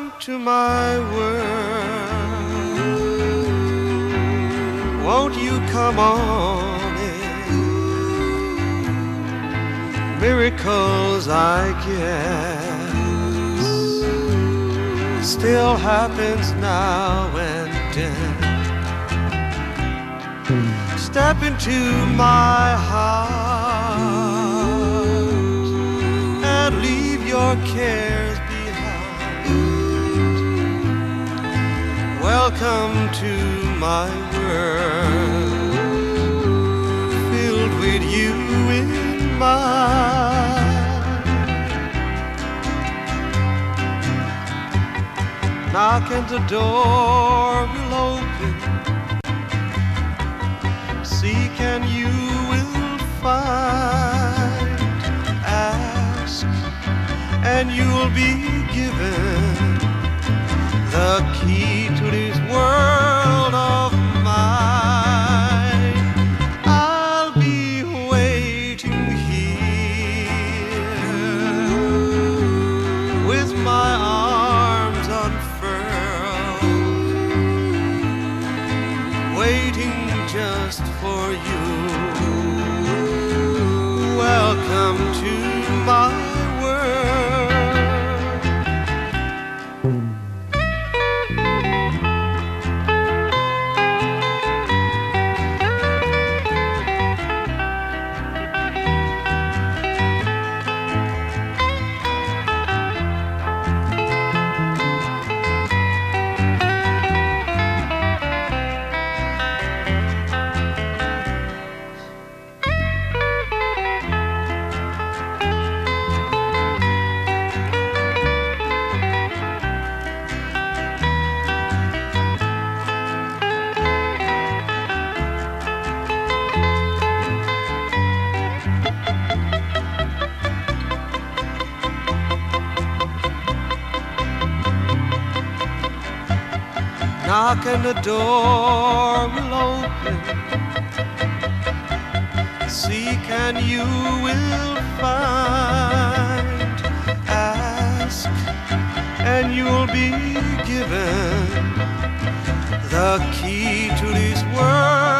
Welcome to my world. Won't you come on in? Miracles, I guess, still happens now and then. Step into my heart and leave your cares behind. Welcome to my world, filled with you in mind. Knock and the door will open. Seek and you will find. Ask and you'll be given the key to this world of mine. I'll be waiting here with my arms unfurled, waiting just for you. Welcome to my world. Knock and the door will open. Seek and you will find. Ask and you'll be given the key to this world.